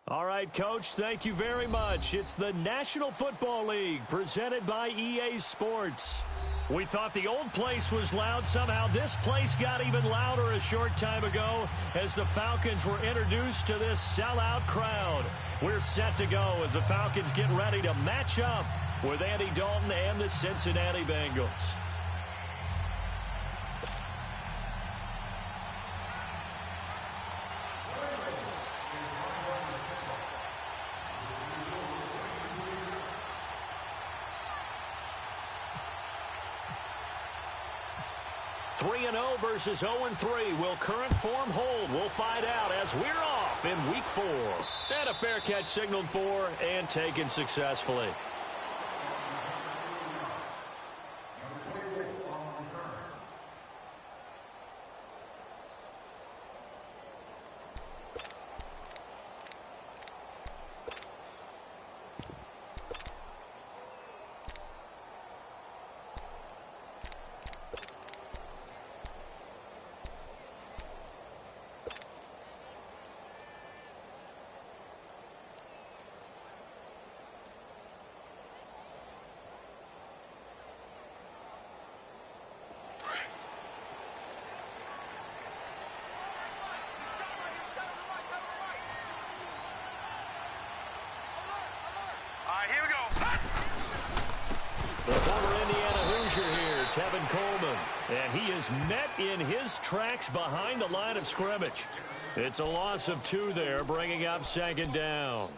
All right, Coach, thank you very much. It's the National Football League presented by EA Sports. We thought the old place was loud. Somehow this place got even louder a short time ago as the Falcons were introduced to this sellout crowd. We're set to go as the Falcons get ready to match up with Andy Dalton and the Cincinnati Bengals. Versus 0-3. Will current form hold? We'll find out as we're off in Week 4. And a fair catch signaled for and taken successfully. The former Indiana Hoosier here, Tevin Coleman. And he is met in his tracks behind the line of scrimmage. It's a loss of 2 there, bringing up second down.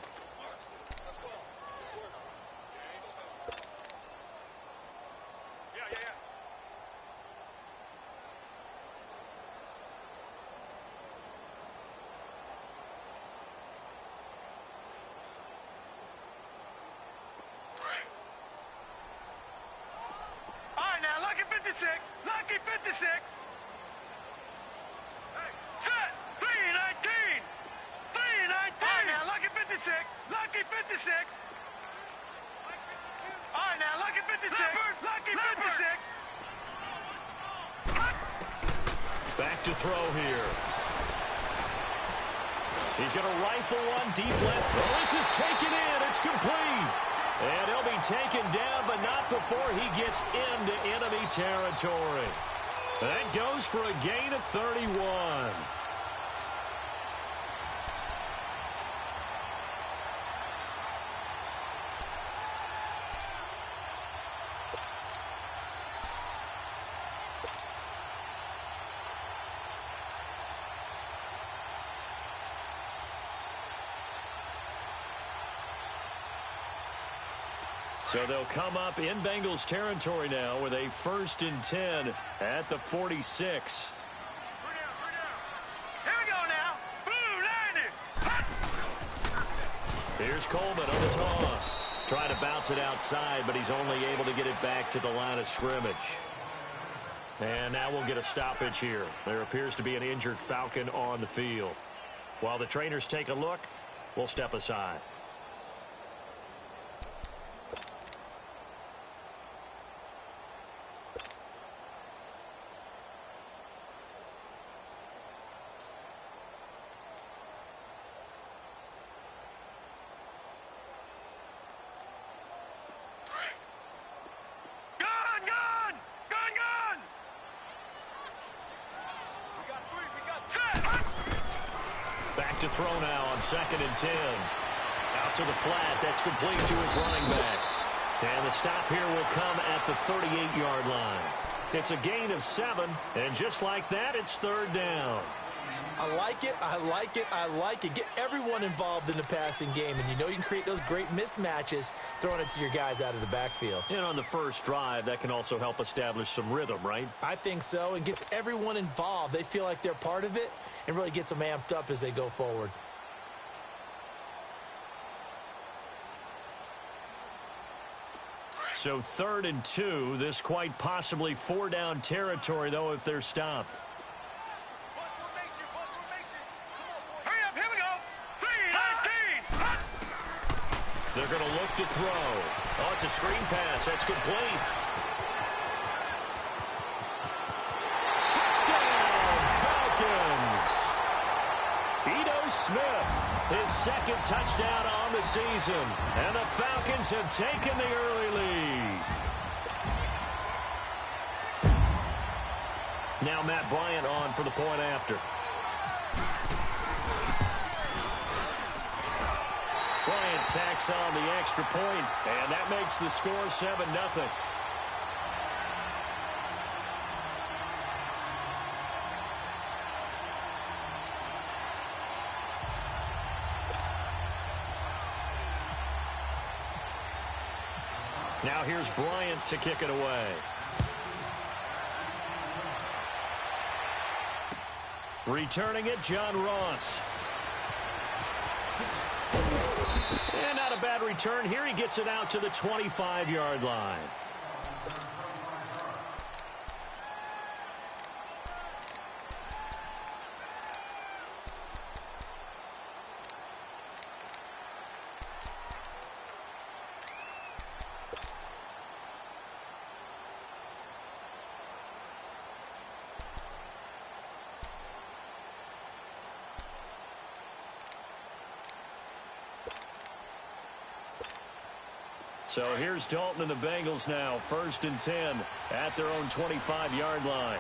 Lucky 56. Set. 319. 319. All right, now, lucky 56. Lucky 56. All right, now, lucky 56. Lucky 56. Back to throw here. He's going to rifle one deep left. Oh, this is taken in. It's complete. And he'll be taken down, but not before he gets into enemy territory. That goes for a gain of 31. So they'll come up in Bengals territory now with a 1st and 10 at the 46. Here we go now. Blue 90. Here's Coleman on the toss. Trying to bounce it outside, but he's only able to get it back to the line of scrimmage. And now we'll get a stoppage here. There appears to be an injured Falcon on the field. While the trainers take a look, we'll step aside. To throw now on 2nd and 10. Out to the flat. That's complete to his running back. And the stop here will come at the 38-yard line. It's a gain of 7, and just like that, it's 3rd down. I like it, I like it, I like it. Get everyone involved in the passing game, and you know you can create those great mismatches throwing it to your guys out of the backfield. And on the first drive, that can also help establish some rhythm, right? I think so, and gets everyone involved. They feel like they're part of it, and really gets them amped up as they go forward. So 3rd and 2, this quite possibly 4-down territory, though, if they're stopped. Hurry up, here we go. 319. They're going to look to throw. Oh, it's a screen pass. That's complete. Touchdown, Falcons. Smith, his second touchdown on the season. And the Falcons have taken the early lead. Now Matt Bryant on for the point after. Bryant tacks on the extra point, and that makes the score 7-0. Now here's Bryant to kick it away. Returning it, John Ross. And not a bad return here. He gets it out to the 25-yard line. So here's Dalton and the Bengals now, 1st and 10 at their own 25-yard line.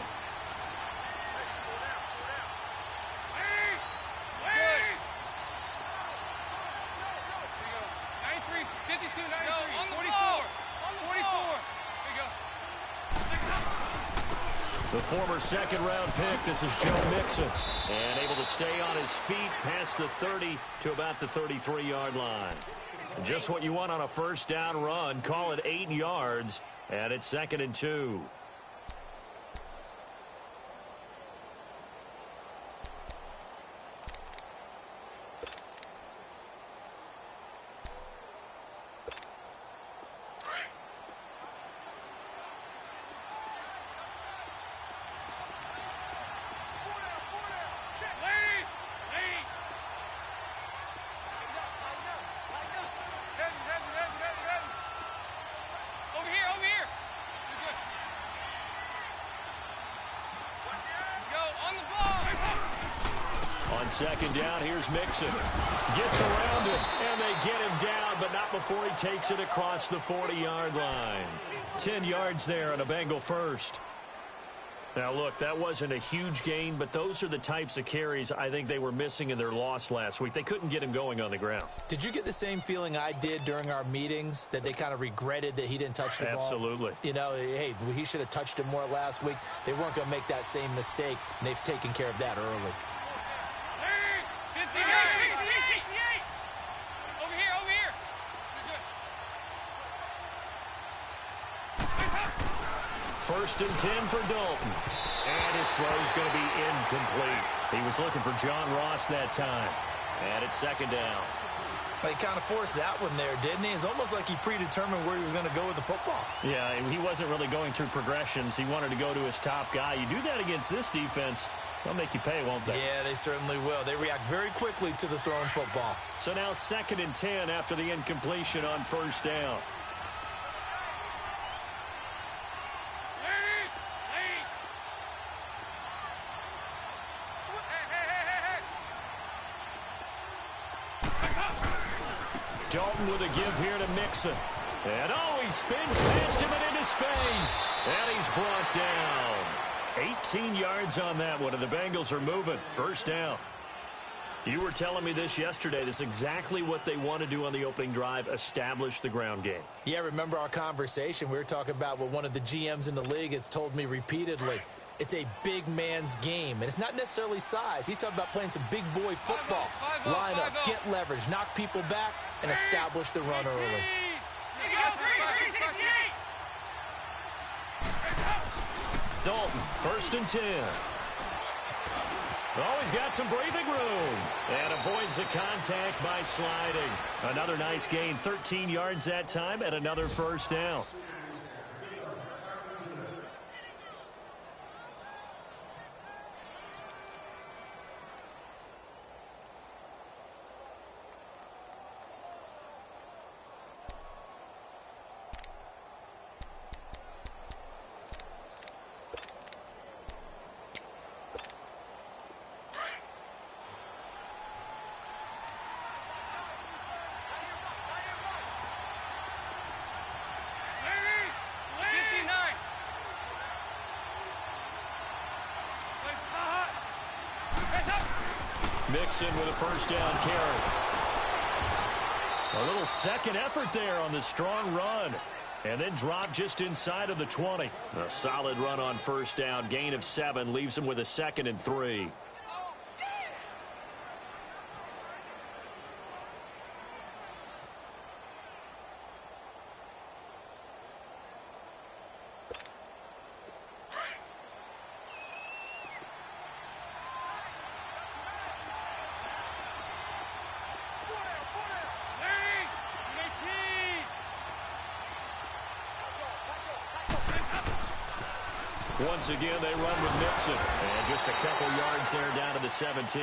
The former second-round pick, this is Joe Mixon, and able to stay on his feet past the 30 to about the 33-yard line. Just what you want on a first down run. Call it 8 yards, and it's 2nd and 2. Second down, here's Mixon. Gets around him, and they get him down, but not before he takes it across the 40-yard line. 10 yards there on a Bengal first. Now, look, that wasn't a huge gain, but those are the types of carries I think they were missing in their loss last week. They couldn't get him going on the ground. Did you get the same feeling I did during our meetings, that they kind of regretted that he didn't touch the ball? Absolutely. You know, hey, he should have touched it more last week. They weren't going to make that same mistake, and they've taken care of that early. First and 10 for Dalton. And his throw is going to be incomplete. He was looking for John Ross that time. And it's 2nd down. He kind of forced that one there, didn't he? It's almost like he predetermined where he was going to go with the football. Yeah, he wasn't really going through progressions. He wanted to go to his top guy. You do that against this defense, they'll make you pay, won't they? Yeah, they certainly will. They react very quickly to the thrown football. So now 2nd and 10 after the incompletion on first down. Dalton with a give here to Mixon. And he spins past him and into space. And he's brought down. 18 yards on that one, and the Bengals are moving. First down. You were telling me this yesterday. This is exactly what they want to do on the opening drive, establish the ground game. Yeah, remember our conversation? We were talking about what one of the GMs in the league has told me repeatedly. It's a big man's game, and it's not necessarily size. He's talking about playing some big boy football. Line up, get leverage, knock people back, and establish the run early. Dalton, 1st and 10. He's got some breathing room. And avoids the contact by sliding. Another nice gain, 13 yards that time, and another first down. Mixon with a first down carry. A little second effort there on the strong run. And then drop just inside of the 20. A solid run on first down. Gain of 7 leaves him with a 2nd and 3. Once again, they run with Mixon. And just a couple yards there down to the 17.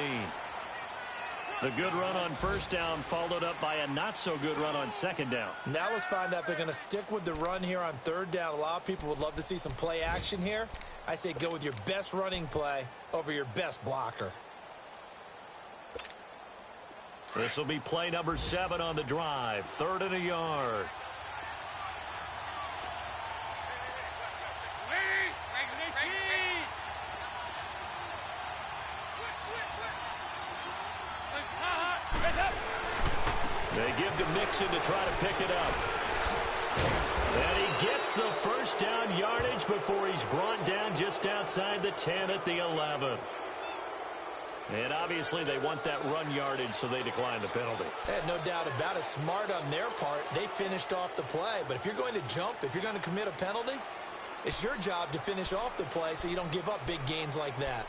The good run on first down followed up by a not-so-good run on second down. Now let's find out if they're going to stick with the run here on third down. A lot of people would love to see some play action here. I say go with your best running play over your best blocker. This will be play number 7 on the drive. 3rd and a yard. They give to Mixon to try to pick it up. And he gets the first down yardage before he's brought down just outside the 10 at the 11. And obviously they want that run yardage, so they decline the penalty. No doubt about it. Smart on their part. They finished off the play. But if you're going to jump, if you're going to commit a penalty, it's your job to finish off the play so you don't give up big gains like that.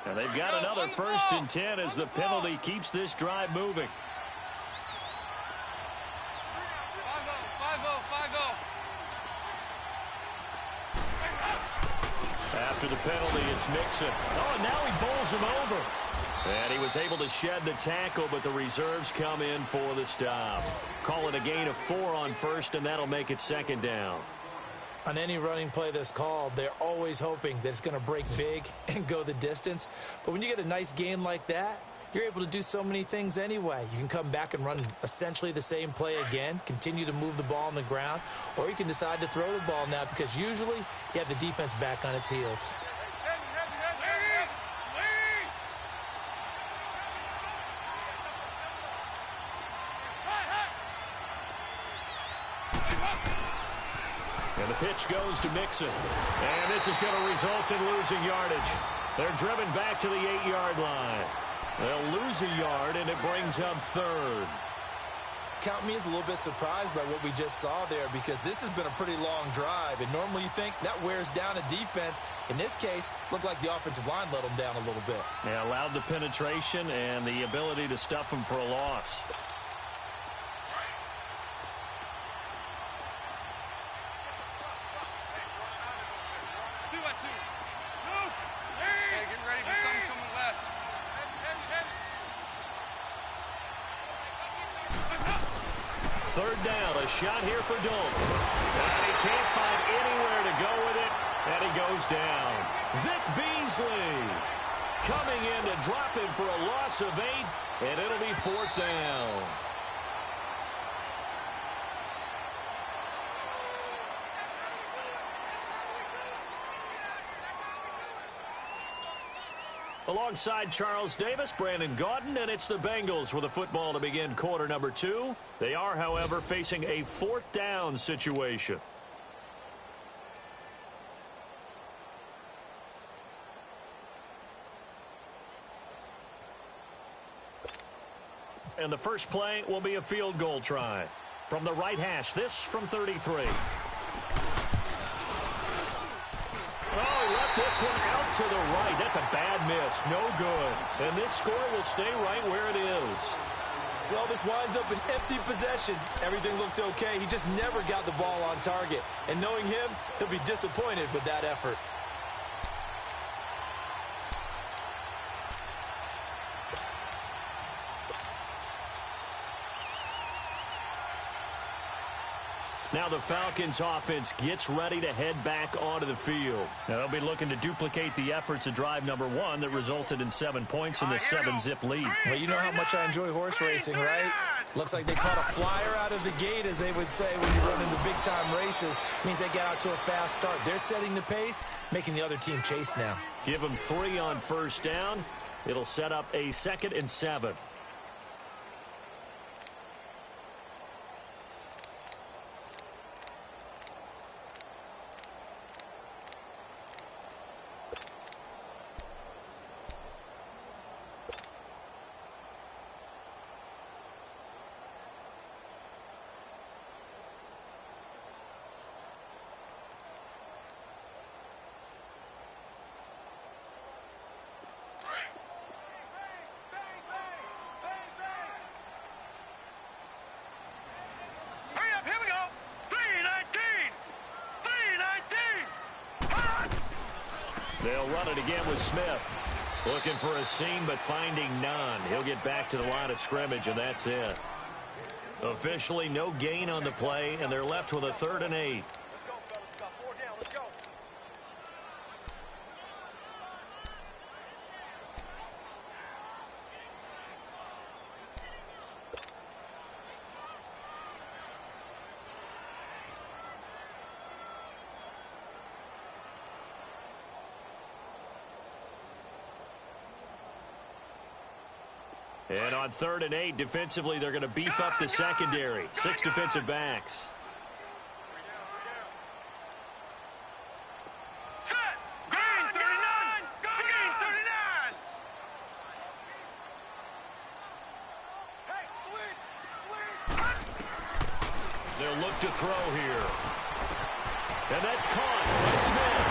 And they've got another 1st and 10 as the penalty keeps this drive moving. 5-0. After the penalty, it's Mixon. Oh, and now he bowls him over. And he was able to shed the tackle, but the reserves come in for the stop. Call it a gain of 4 on first, and that'll make it 2nd down. On any running play that's called, they're always hoping that it's going to break big and go the distance. But when you get a nice gain like that, you're able to do so many things anyway. You can come back and run essentially the same play again, continue to move the ball on the ground, or you can decide to throw the ball now because usually you have the defense back on its heels. And the pitch goes to Mixon. And this is going to result in losing yardage. They're driven back to the 8-yard line. They'll lose a yard, and it brings up 3rd. Count me as a little bit surprised by what we just saw there because this has been a pretty long drive. And normally you think that wears down a defense. In this case, looked like the offensive line let them down a little bit. Yeah, allowed the penetration and the ability to stuff them for a loss. Third down, a shot here for Dalton. And he can't find anywhere to go with it, and he goes down. Vic Beasley coming in to drop him for a loss of 8, and it'll be 4th down. Alongside Charles Davis, Brandon Gaudin, and it's the Bengals with a football to begin quarter number 2. They are, however, facing a 4th down situation. And the first play will be a field goal try. From the right hash, this from 33. Oh, he left this one out to the right. That's a bad miss. No good. And this score will stay right where it is. Well, this winds up an empty possession. Everything looked okay. He just never got the ball on target. And knowing him, he'll be disappointed with that effort. Now the Falcons offense gets ready to head back onto the field. Now they'll be looking to duplicate the efforts of drive number 1 that resulted in 7 points in the 7-zip lead. Well, you know how much I enjoy horse racing, right? Looks like they caught a flyer out of the gate, as they would say when you run in the big-time races. Means they get out to a fast start. They're setting the pace, making the other team chase now. Give them 3 on first down. It'll set up a 2nd and 7. They'll run it again with Smith. Looking for a seam, but finding none. He'll get back to the line of scrimmage, and that's it. Officially, no gain on the play, and they're left with a 3rd and 8. And on 3rd and 8, defensively, they're going to beef up the secondary. 6 defensive backs. Set! Green 39! Green 39! Hey, They'll look to throw here. And that's caught by Smith.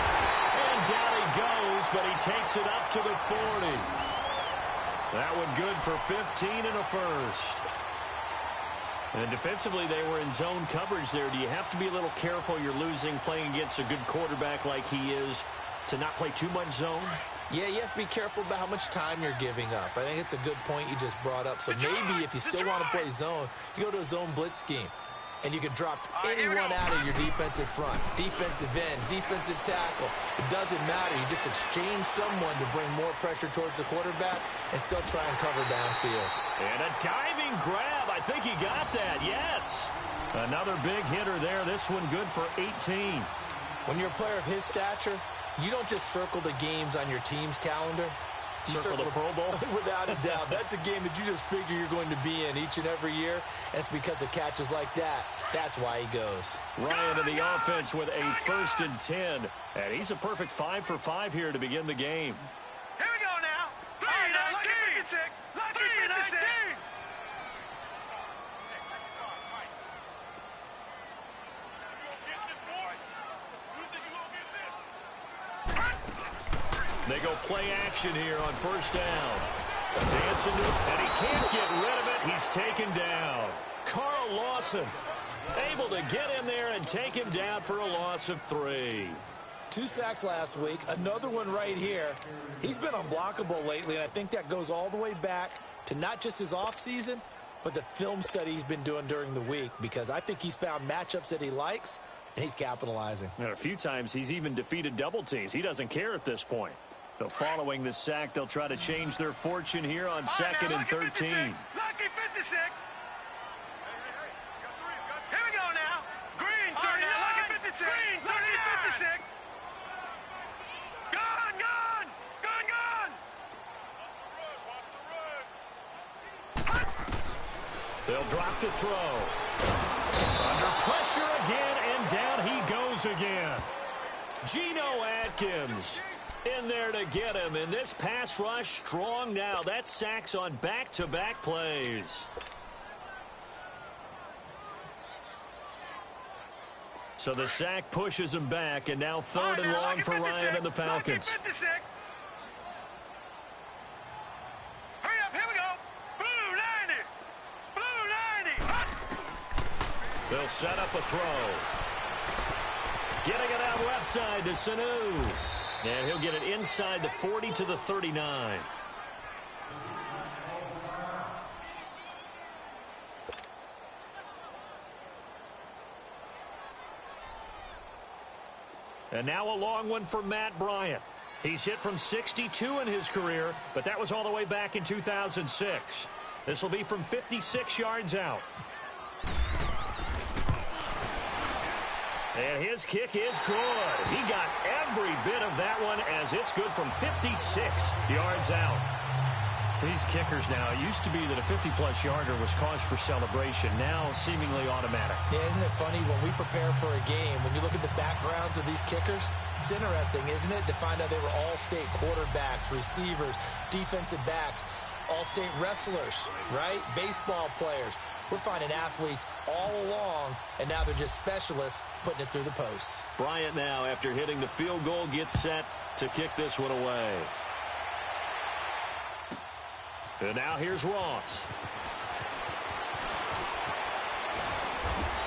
And down he goes, but he takes it up to the 40. That one good for 15 and a first. And defensively, they were in zone coverage there. Do you have to be a little careful? You're losing playing against a good quarterback like he is to not play too much zone? Yeah, you have to be careful about how much time you're giving up. I think it's a good point you just brought up. So maybe if you still want to play zone, you go to a zone blitz scheme. And you can drop anyone out of your defensive front, defensive end, defensive tackle. It doesn't matter. You just exchange someone to bring more pressure towards the quarterback and still try and cover downfield. And a diving grab. I think he got that. Yes. Another big hitter there. This one good for 18. When you're a player of his stature, you don't just circle the games on your team's calendar. You circle the Pro Bowl? Without a doubt. That's a game that you just figure you're going to be in each and every year. And it's because of catches like that. That's why he goes. Ryan in the offense with a 1st and 10. And he's a perfect 5 for 5 here to begin the game. Here we go now. 3-19. Lucky 56. They go play action here on first down. Dancing to it, and he can't get rid of it. He's taken down. Carl Lawson able to get in there and take him down for a loss of 3. 2 sacks last week, another one right here. He's been unblockable lately, and I think that goes all the way back to not just his offseason, but the film study he's been doing during the week, because I think he's found matchups that he likes, and he's capitalizing. And a few times he's even defeated double teams. He doesn't care at this point. So following this sack, they'll try to change their fortune here on 2nd and 13. Lucky 56. Here we go now. Green 39. Lucky 56. Green 56. Gone, gone. Gone, gone. They'll drop the throw. Under pressure again, and down he goes again. Geno Atkins in there to get him, and this pass rush strong now. That's sacks on back-to-back plays. So the sack pushes him back, and now 3rd and long for Ryan and the Falcons. Hurry up, here we go. Blue 90. Blue 90. They'll set up a throw. Getting it out left side to Sanu. And he'll get it inside the 40 to the 39. And now a long one for Matt Bryant. He's hit from 62 in his career, but that was all the way back in 2006. This will be from 56 yards out. And his kick is good. He got every bit of that one as it's good from 56 yards out. These kickers now, it used to be that a 50-plus yarder was cause for celebration. Now seemingly automatic. Yeah, isn't it funny when we prepare for a game, when you look at the backgrounds of these kickers, it's interesting, isn't it, to find out they were all-state quarterbacks, receivers, defensive backs, all-state wrestlers, right? Baseball players. We're finding athletes all along, and now they're just specialists putting it through the posts. Bryant now, after hitting the field goal, gets set to kick this one away. And now here's Ross.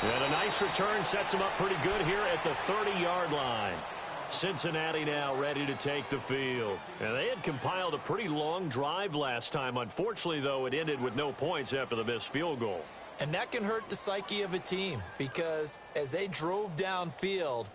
And a nice return sets him up pretty good here at the 30-yard line. Cincinnati now ready to take the field. And they had compiled a pretty long drive last time. Unfortunately, though, it ended with no points after the missed field goal. And that can hurt the psyche of a team because as they drove downfield,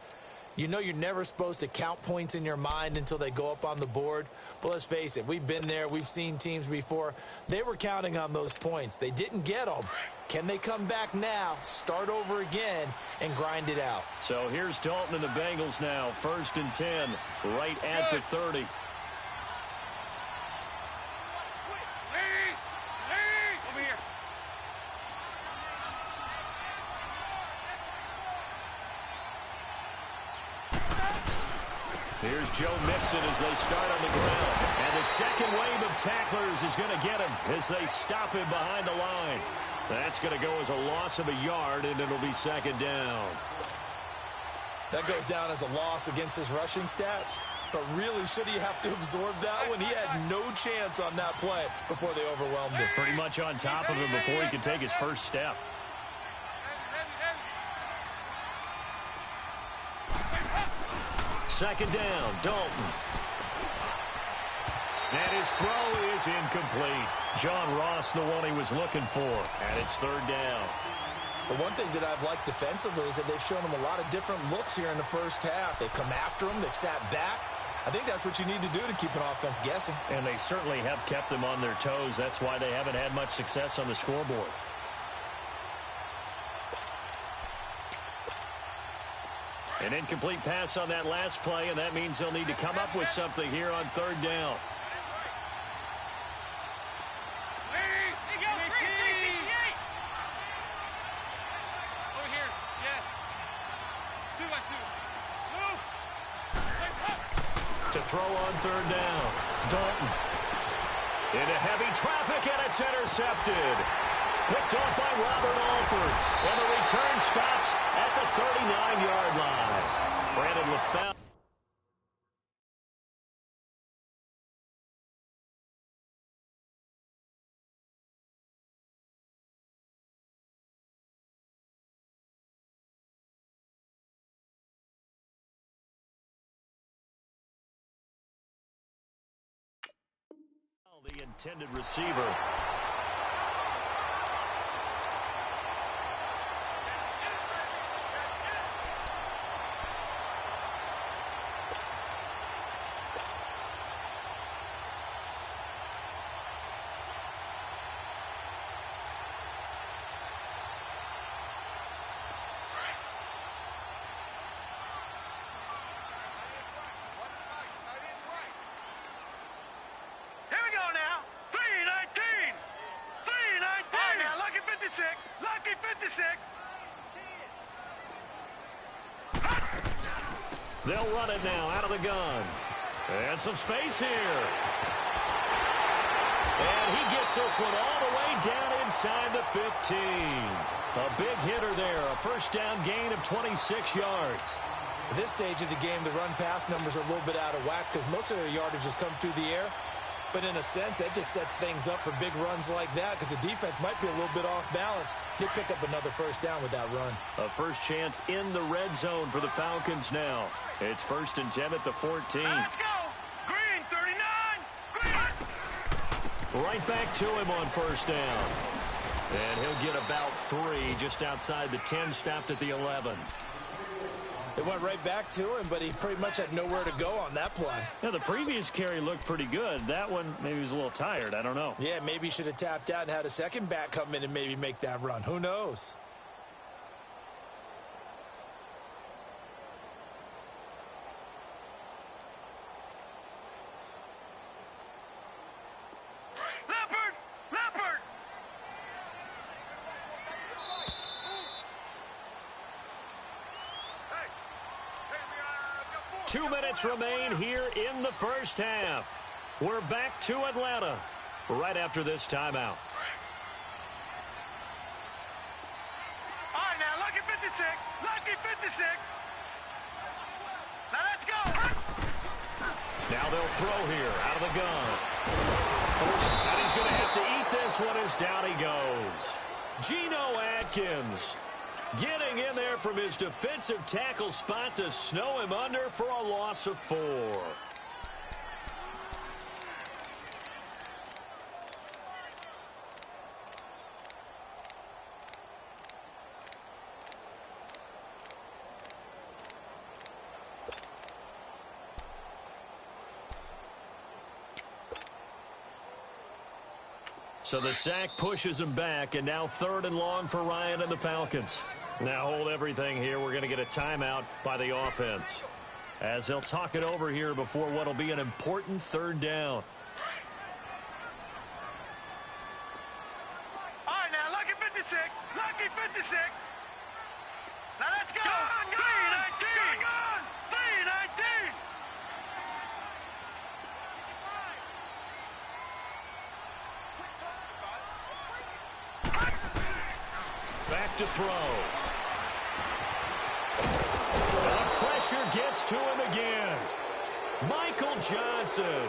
you know you're never supposed to count points in your mind until they go up on the board. But let's face it, we've been there. We've seen teams before. They were counting on those points. They didn't get them. Can they come back now, start over again, and grind it out? So here's Dalton and the Bengals now. 1st and 10, right at the 30. Here's Joe Mixon as they start on the ground. And the second wave of tacklers is going to get him as they stop him behind the line. That's going to go as a loss of a yard, and it'll be 2nd down. That goes down as a loss against his rushing stats. But really, should he have to absorb that one? He had no chance on that play before they overwhelmed him. Pretty much on top of him before he could take his first step. Second down, Dalton. And his throw is incomplete. John Ross, the one he was looking for. And it's 3rd down. The one thing that I've liked defensively is that they've shown him a lot of different looks here in the first half. They've come after him. They've sat back. I think that's what you need to do to keep an offense guessing. And they certainly have kept them on their toes. That's why they haven't had much success on the scoreboard. An incomplete pass on that last play, and that means they'll need to come up with something here on 3rd down. To throw on 3rd down, Dalton. Into heavy traffic, and it's intercepted. Picked off by Robert Alford. And the return stops at the 39-yard line. Brandon LaFell. The intended receiver. Lucky 56. They'll run it now out of the gun. And some space here. And he gets this one all the way down inside the 15. A big hitter there. A first down gain of 26 yards. At this stage of the game, the run-pass numbers are a little bit out of whack because most of their yardage has come through the air. But in a sense, that just sets things up for big runs like that because the defense might be a little bit off balance. They pick up another first down with that run. A first chance in the red zone for the Falcons now. It's 1st and 10 at the 14. Let's go. Green, 39. Green. Right back to him on first down. And he'll get about 3 just outside the 10, stopped at the 11. It went right back to him, but he pretty much had nowhere to go on that play. Yeah, the previous carry looked pretty good. That one, maybe he was a little tired. I don't know. Yeah, maybe he should have tapped out and had a second back come in and maybe make that run. Who knows? Leopard! Leopard! 2 minutes remain here in the first half. We're back to Atlanta right after this timeout. All right, now, lucky 56. Lucky 56. Now, let's go. Now they'll throw here out of the gun. First, and he's going to have to eat this one as down he goes. Geno Atkins getting in there from his defensive tackle spot to snow him under for a loss of 4. So the sack pushes him back, and now 3rd and long for Ryan and the Falcons. Now hold everything here. We're going to get a timeout by the offense, as they'll talk it over here before what will be an important 3rd down. All right, now, lucky 56. Lucky 56. Now, let's go. Gone, gone. 319. Gone, 319. Back to throw. And pressure gets to him again. Michael Johnson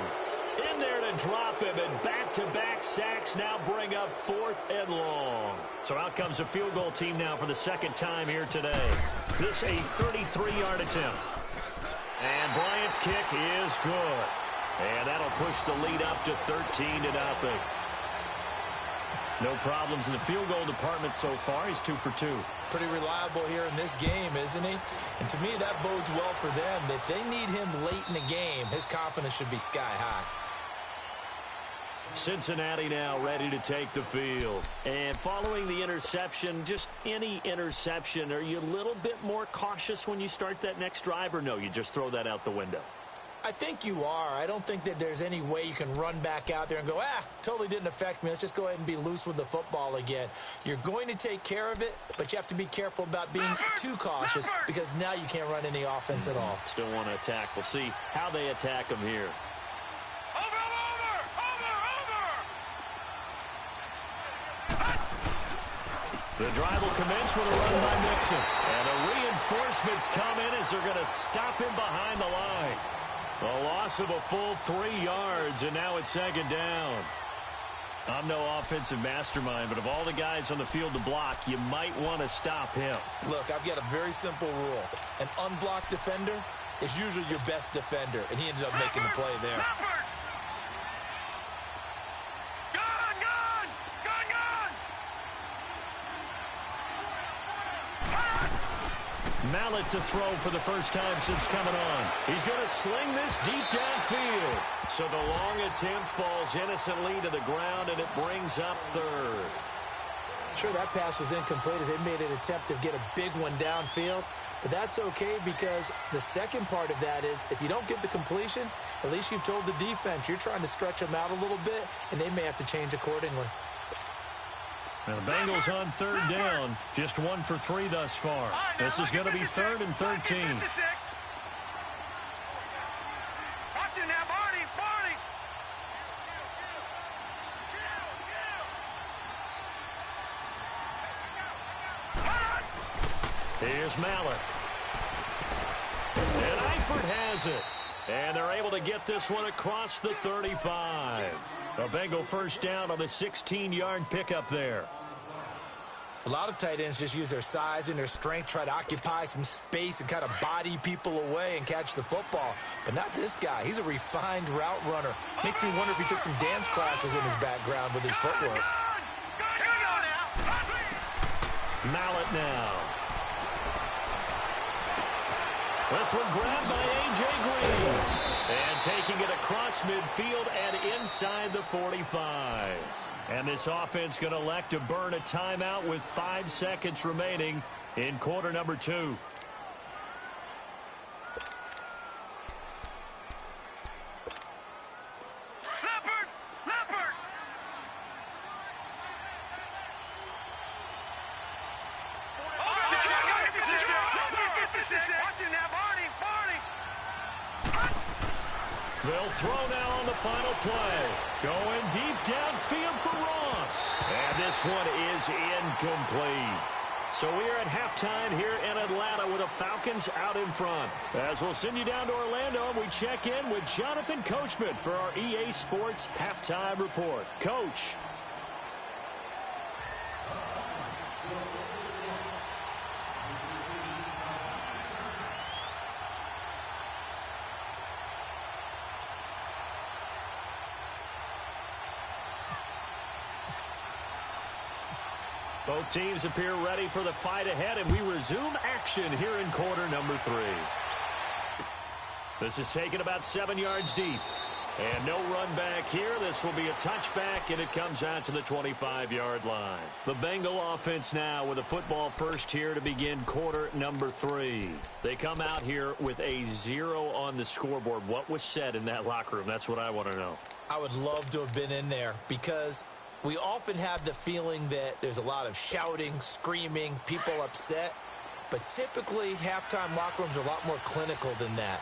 in there to drop him, and back-to-back sacks now bring up 4th and long. So out comes a field goal team now for the 2nd time here today. This a 33-yard attempt. And Bryant's kick is good. And that'll push the lead up to 13-0. No problems in the field goal department so far. He's 2 for 2. Pretty reliable here in this game, isn't he? And to me, that bodes well for them. If they need him late in the game, his confidence should be sky high. Cincinnati now ready to take the field. And following the interception, just any interception, are you a little bit more cautious when you start that next drive, or no, you just throw that out the window? I think you are. I don't think that there's any way you can run back out there and go, totally didn't affect me. Let's just go ahead and be loose with the football again. You're going to take care of it, but you have to be careful about being too cautious because now you can't run any offense at all. Still want to attack. We'll see how they attack him here. The drive will commence with a run by Mixon. And the reinforcements come in as they're going to stop him behind the line. A loss of a full 3 yards, and now it's 2nd down. I'm no offensive mastermind, but of all the guys on the field to block, you might want to stop him. Look, I've got a very simple rule. An unblocked defender is usually your best defender, and he ended up making the play there. Mallett to throw for the first time since coming on. He's going to sling this deep downfield. So the long attempt falls innocently to the ground, and it brings up 3rd. Sure, that pass was incomplete as they made an attempt to get a big one downfield. But that's okay because the second part of that is if you don't get the completion, at least you've told the defense you're trying to stretch them out a little bit, and they may have to change accordingly. Now the Bengals on 3rd down, just 1 for 3 thus far. This is going to be 3rd and 13. Watch it now, Barney, Barney. Here's Mallett. And Eifert has it. And they're able to get this one across the 35. A Bengal first down on the 16-yard pickup there. A lot of tight ends just use their size and their strength, try to occupy some space and kind of body people away and catch the football. But not this guy. He's a refined route runner. Makes me wonder if he took some dance classes in his background with his footwork. Mallett now. This one grabbed by A.J. Green. And taking it across midfield and inside the 45. And this offense going to elect to burn a timeout with 5 seconds remaining in quarter number 2. They'll throw now on the final play. Going deep downfield for Ross. And this one is incomplete. So we are at halftime here in Atlanta with the Falcons out in front. As we'll send you down to Orlando, and we check in with Jonathan Coachman for our EA Sports Halftime Report. Coach. Both teams appear ready for the fight ahead, and we resume action here in quarter number 3. This is taken about 7 yards deep. And no run back here. This will be a touchback, and it comes out to the 25-yard line. The Bengal offense now with a football first here to begin quarter number 3. They come out here with a 0 on the scoreboard. What was said in that locker room? That's what I want to know. I would love to have been in there because we often have the feeling that there's a lot of shouting, screaming, people upset. But typically, halftime locker rooms are a lot more clinical than that.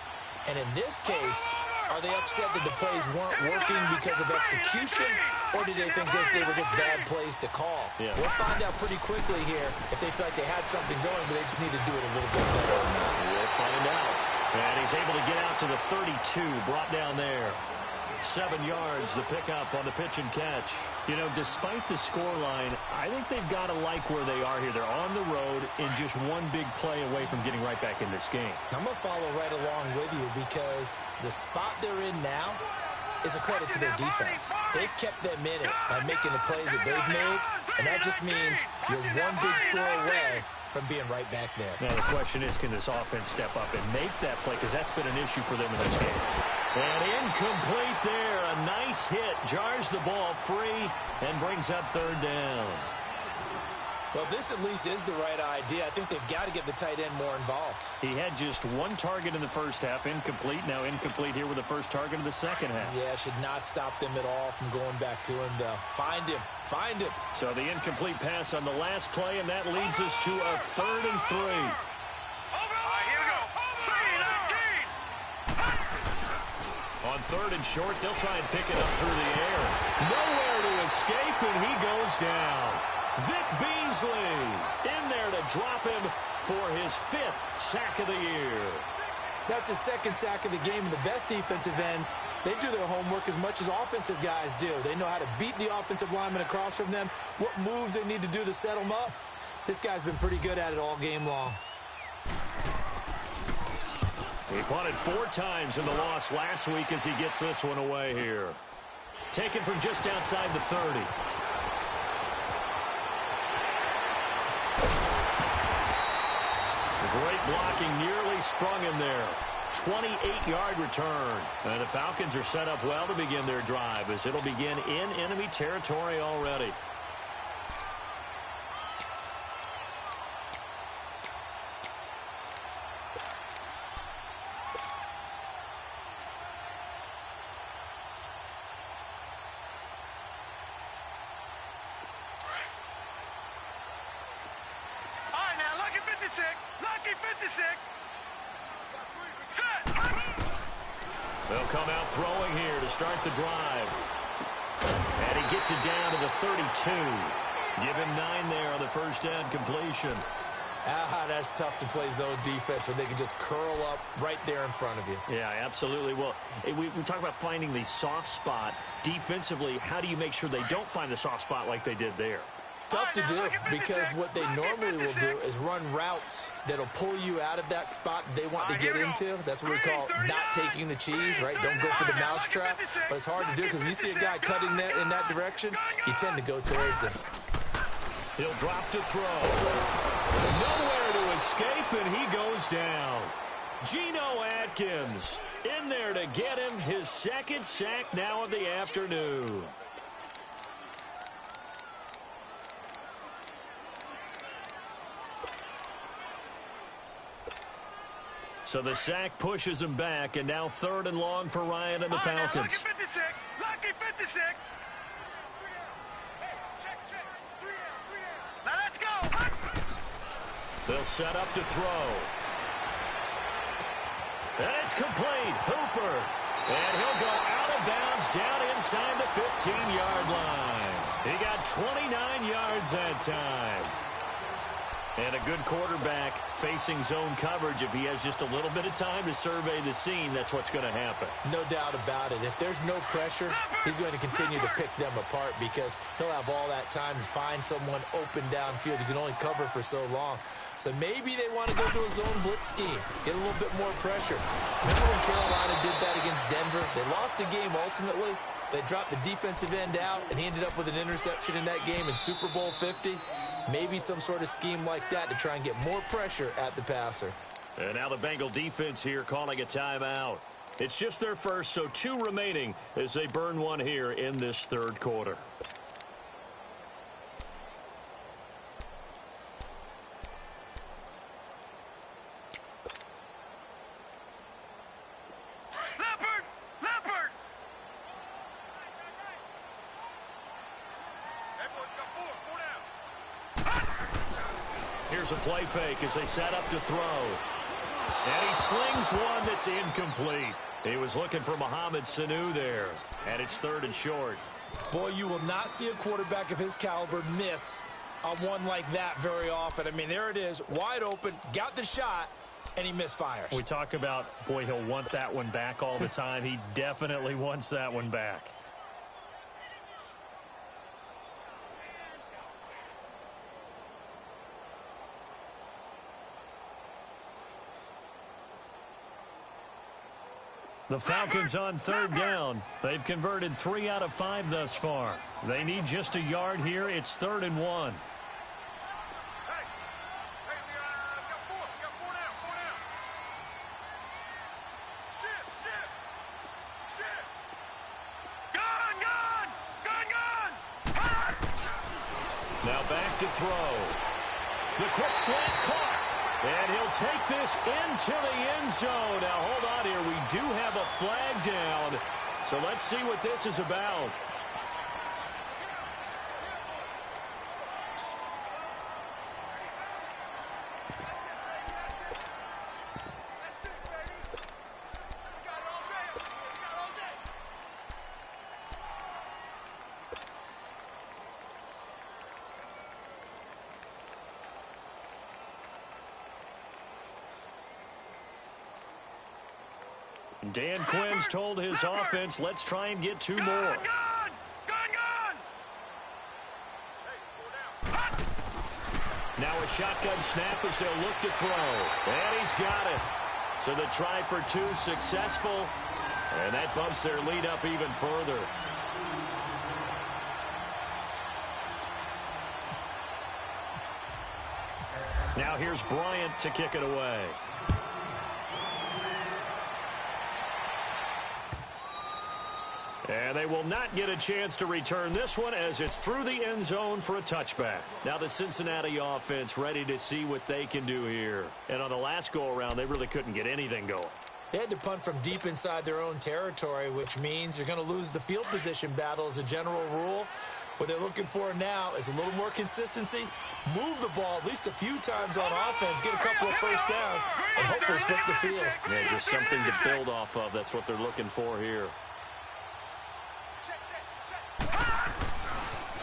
And in this case, are they upset that the plays weren't working because of execution, or did they think they were just bad plays to call? Yeah. We'll find out pretty quickly here if they feel like they had something going, but they just need to do it a little bit better than that. We'll find out. And he's able to get out to the 32, brought down there. 7 yards, the pickup on the pitch and catch. You know, despite the scoreline, I think they've got to like where they are here. They're on the road and just one big play away from getting right back in this game. I'm going to follow right along with you because the spot they're in now is a credit to their defense. They've kept them in it by making the plays that they've made, and that just means you're one big score away from being right back there. Now, the question is, can this offense step up and make that play? Because that's been an issue for them in this game. And incomplete there. A nice hit. Jars the ball free and brings up third down. Well, this at least is the right idea. I think they've got to get the tight end more involved. He had just one target in the first half. Incomplete. Now incomplete here with the first target of the second half. Yeah, should not stop them at all from going back to him, though. Find him. Find him. So the incomplete pass on the last play, and that leads us to a 3rd and 3. On 3rd and short, they'll try and pick it up through the air. Nowhere to escape, and he goes down. Vic Beasley in there to drop him for his 5th sack of the year. That's his 2nd sack of the game, and the best defensive ends, they do their homework as much as offensive guys do. They know how to beat the offensive lineman across from them, what moves they need to do to set them up. This guy's been pretty good at it all game long. He punted 4 times in the loss last week as he gets this one away here. Taken from just outside the 30. Great blocking, nearly sprung him there. 28-yard return. And the Falcons are set up well to begin their drive as it'll begin in enemy territory already. Lucky 56. Set. They'll come out throwing here to start the drive. And he gets it down to the 32. Give him 9 there on the first down completion. That's tough to play zone defense when they can just curl up right there in front of you. Yeah, absolutely. Well, we talk about finding the soft spot. Defensively, how do you make sure they don't find the soft spot like they did there? Tough to do because what they normally will do is run routes that'll pull you out of that spot they want to get into. That's what we call not taking the cheese, right? Don't go for the mousetrap. But it's hard to do because when you see a guy cutting that in that direction, you tend to go towards him. He'll drop to throw. Nowhere to escape, and he goes down. Geno Atkins in there to get him his second sack now of the afternoon. So the sack pushes him back, and now 3rd and long for Ryan and the Falcons. Lucky 56. Lucky 56. Now let's go. They'll set up to throw. And it's complete. Hooper. And he'll go out of bounds down inside the 15-yard line. He got 29 yards that time. And a good quarterback facing zone coverage. If he has just a little bit of time to survey the scene, that's what's going to happen. No doubt about it. If there's no pressure, he's going to continue to pick them apart because he'll have all that time to find someone open downfield. You can only cover for so long. So maybe they want to go to a zone blitz scheme, get a little bit more pressure. Remember when Carolina did that against Denver? They lost the game ultimately. They dropped the defensive end out, and he ended up with an interception in that game in Super Bowl 50. Maybe some sort of scheme like that to try and get more pressure at the passer. And now the Bengal defense here calling a timeout. It's just their first, so 2 remaining as they burn one here in this 3rd quarter. Here's a play fake as they set up to throw. And he slings one that's incomplete. He was looking for Mohamed Sanu there. And it's 3rd and short. Boy, you will not see a quarterback of his caliber miss on one like that very often. I mean, there it is, wide open, got the shot, and he misfires. We talk about, boy, he'll want that one back all the time. He definitely wants that one back. The Falcons on 3rd down. They've converted 3 out of 5 thus far. They need just a yard here. It's 3rd and 1. Now back to throw. The quick slant caught. And he'll take this into the end zone. Now, hold on here. We do have a flag down. So let's see what this is about. Dan Quinn's told his offense, let's try and get 2 more. Now a shotgun snap as they'll look to throw. And he's got it. So the try for 2 successful. And that bumps their lead up even further. Now here's Bryant to kick it away. And they will not get a chance to return this one as it's through the end zone for a touchback. Now the Cincinnati offense ready to see what they can do here. And on the last go-around, they really couldn't get anything going. They had to punt from deep inside their own territory, which means you're going to lose the field position battle as a general rule. What they're looking for now is a little more consistency, move the ball at least a few times on offense, get a couple of first downs, and hopefully flip the field. Yeah, just something to build off of. That's what they're looking for here.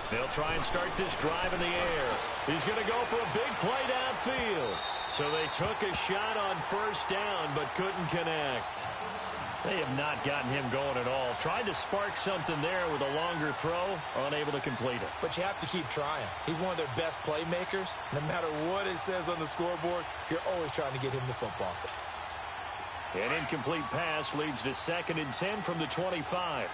They'll try and start this drive in the air. He's going to go for a big play downfield. So they took a shot on first down but couldn't connect. They have not gotten him going at all. Tried to spark something there with a longer throw, unable to complete it. But you have to keep trying. He's one of their best playmakers. No matter what it says on the scoreboard, you're always trying to get him the football. An incomplete pass leads to 2nd and 10 from the 25.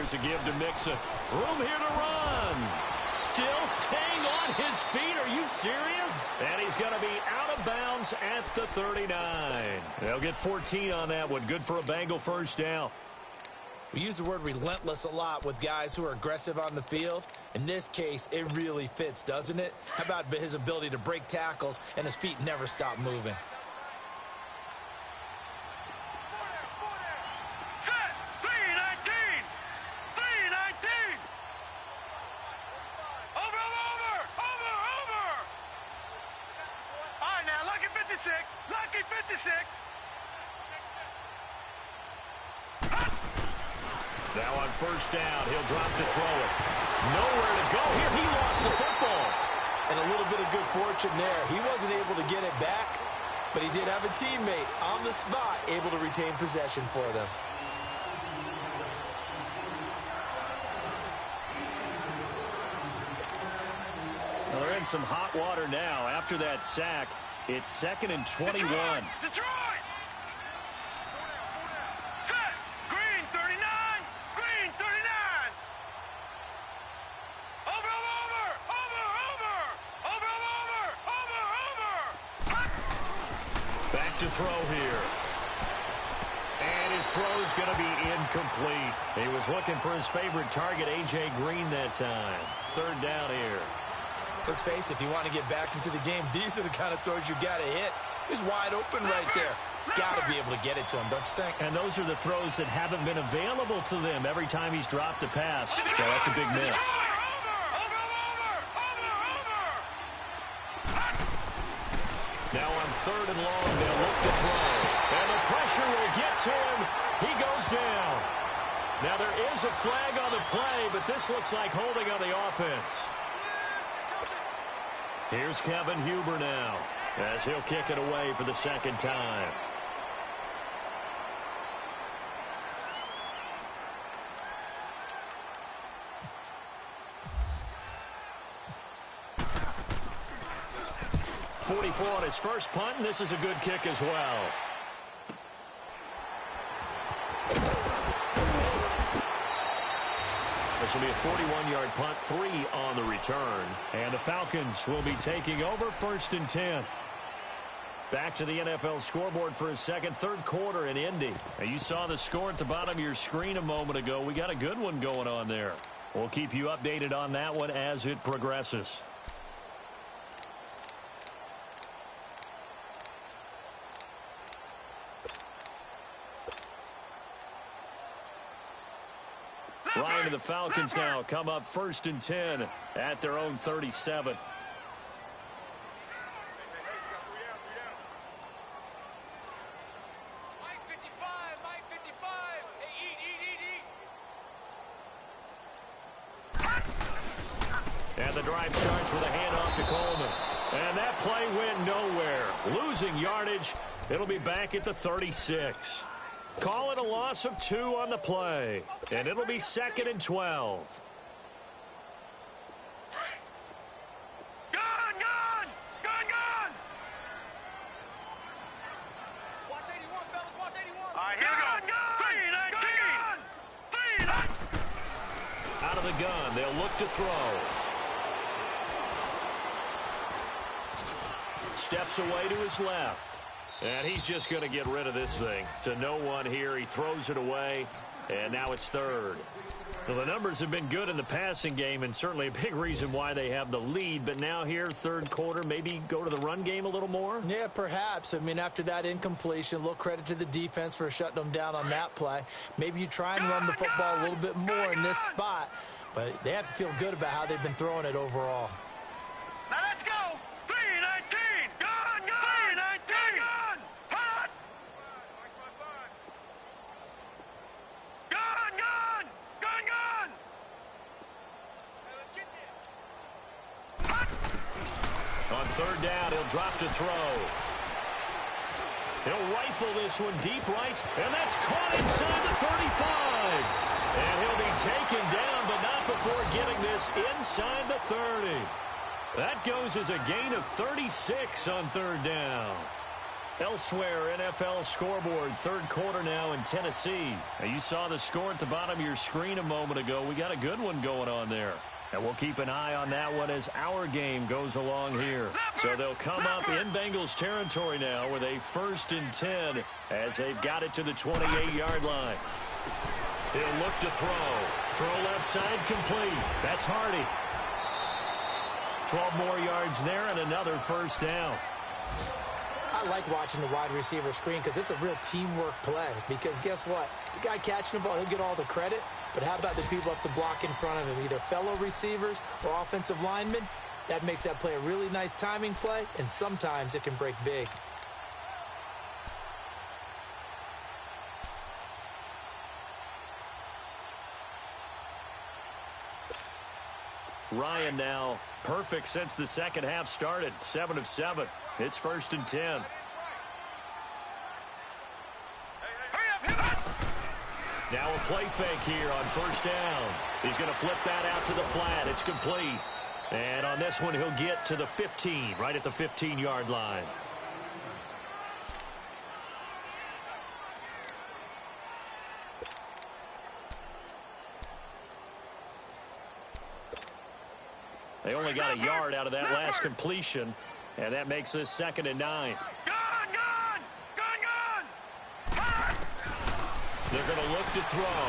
Here's a give to Mixon. Room here to run. Still staying on his feet. Are you serious? And he's going to be out of bounds at the 39. They'll get 14 on that one. Good for a Bengal first down. We use the word relentless a lot with guys who are aggressive on the field. In this case, it really fits, doesn't it? How about his ability to break tackles and his feet never stop moving? Set. 319. 319. Over. All right, now, lucky 56. Lucky 56. Now on first down, he'll drop to throw it. Nowhere to go here. He lost the football. And a little bit of good fortune there. He wasn't able to get it back, but he did have a teammate on the spot able to retain possession for them. They're in some hot water now. After that sack, it's 2nd and 21. Detroit! Set! Green 39! Green 39! Over! Back to throw here. And his throw's going to be incomplete. He was looking for his favorite target, A.J. Green, that time. 3rd down here. Let's face it, if you want to get back into the game, these are the kind of throws you got to hit. He's wide open right there. Got to be able to get it to him, don't you think? And those are the throws that haven't been available to them every time he's dropped a pass. So that's a big miss. Now on 3rd and long, they'll look to throw. And the pressure will get to him. He goes down. Now there is a flag on the play, but this looks like holding on the offense. Here's Kevin Huber now, as he'll kick it away for the 2nd time. .44 on his first punt, and this is a good kick as well. This will be a 41-yard punt, 3 on the return. And the Falcons will be taking over 1st and 10. Back to the NFL scoreboard for his third quarter in Indy. Now, you saw the score at the bottom of your screen a moment ago. We got a good one going on there. We'll keep you updated on that one as it progresses. Ryan and the Falcons now come up 1st and 10 at their own 37. Mike 55. Hey, eat. And the drive starts with a handoff to Coleman. And that play went nowhere. Losing yardage. It'll be back at the 36. Call it a loss of 2 on the play. And it'll be 2nd and 12. Gone! Watch 81, fellas. Watch 81. All right, here we go. 319. Out of the gun. They'll look to throw. Steps away to his left. And he's just going to get rid of this thing. To no one here. He throws it away. And now it's 3rd. Well, the numbers have been good in the passing game, and certainly a big reason why they have the lead. But now here, 3rd quarter, maybe go to the run game a little more? Yeah, perhaps. I mean, after that incompletion, a little credit to the defense for shutting them down on that play. Maybe you try and run the football a little bit more in this spot. But they have to feel good about how they've been throwing it overall. Now let's go. 319. Gone. 319. Hot. Gone. Hey, let's get this. Hot. On 3rd down, he'll drop to throw. He'll rifle this one deep right, and that's caught inside the 35. And he'll be taken down, but not before getting this inside the 30. That goes as a gain of 36 on 3rd down. Elsewhere, NFL scoreboard, third quarter now in Tennessee. Now, you saw the score at the bottom of your screen a moment ago. We got a good one going on there. And we'll keep an eye on that one as our game goes along here. So they'll come up in Bengals territory now with a 1st and 10 as they've got it to the 28-yard line. He'll look to throw. Throw left side complete. That's Hardy. 12 more yards there and another first down. I like watching the wide receiver screen because it's a real teamwork play. Because guess what? The guy catching the ball, he'll get all the credit. But how about the people up to block in front of him, either fellow receivers or offensive linemen? That makes that play a really nice timing play, and sometimes it can break big. Ryan now perfect since the second half started. 7 of 7. It's 1st and 10. Now a play fake here on first down. He's going to flip that out to the flat. It's complete. And on this one, he'll get to the 15, right at the 15-yard line. They only got a yard out of that last completion, and that makes this 2nd and 9. They're going to look to throw.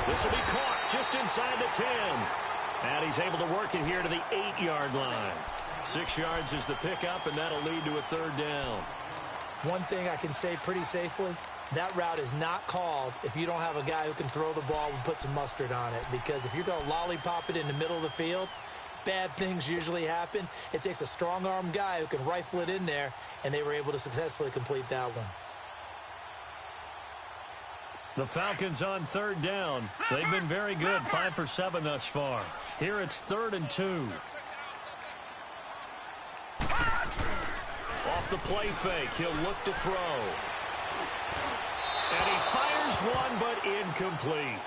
This will be caught just inside the 10. And he's able to work it here to the 8-yard line. 6 yards is the pickup, and that'll lead to a 3rd down. One thing I can say pretty safely, that route is not called if you don't have a guy who can throw the ball and put some mustard on it. Because if you're going to lollipop it in the middle of the field, bad things usually happen. It takes a strong-arm guy who can rifle it in there, and they were able to successfully complete that one. The Falcons on 3rd down. They've been very good, 5 for 7 thus far. Here it's 3rd and 2. Off the play fake, he'll look to throw. And he fires one, but incomplete.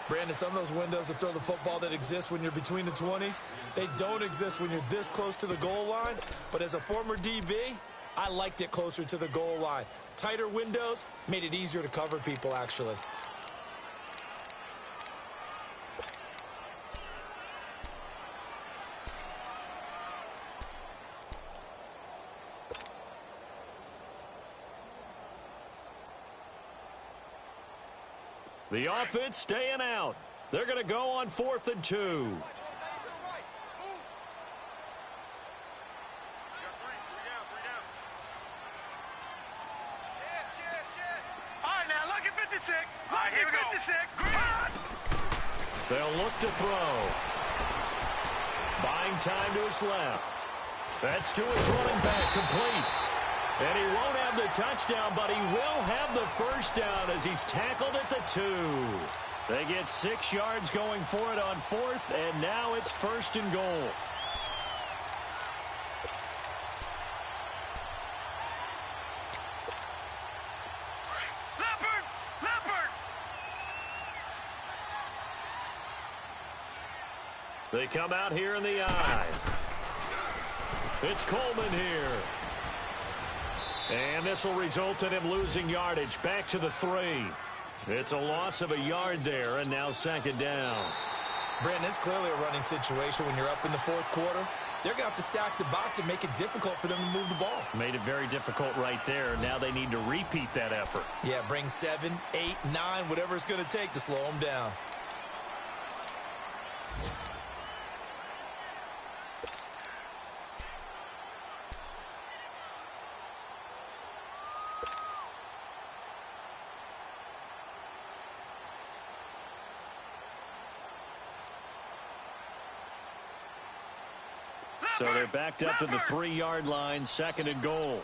Brandon, some of those windows to throw the football that exist when you're between the 20s, they don't exist when you're this close to the goal line. But as a former DB, I liked it closer to the goal line. Tighter windows made it easier to cover people, actually. The offense staying out. They're going to go on 4th and 2. They'll look to throw. Buying time to his left. That's to his running back, complete. And he won't have the touchdown, but he will have the first down as he's tackled at the 2. They get 6 yards going for it on 4th, and now it's 1st and goal. They come out here in the eye. It's Coleman here. And this will result in him losing yardage back to the 3. It's a loss of a yard there, and now 2nd down. Brandon, it's clearly a running situation when you're up in the 4th quarter. They're going to have to stack the box and make it difficult for them to move the ball. Made it very difficult right there. Now they need to repeat that effort. Yeah, bring 7, 8, 9, whatever it's going to take to slow them down. So they're backed up to the 3-yard line, 2nd and goal.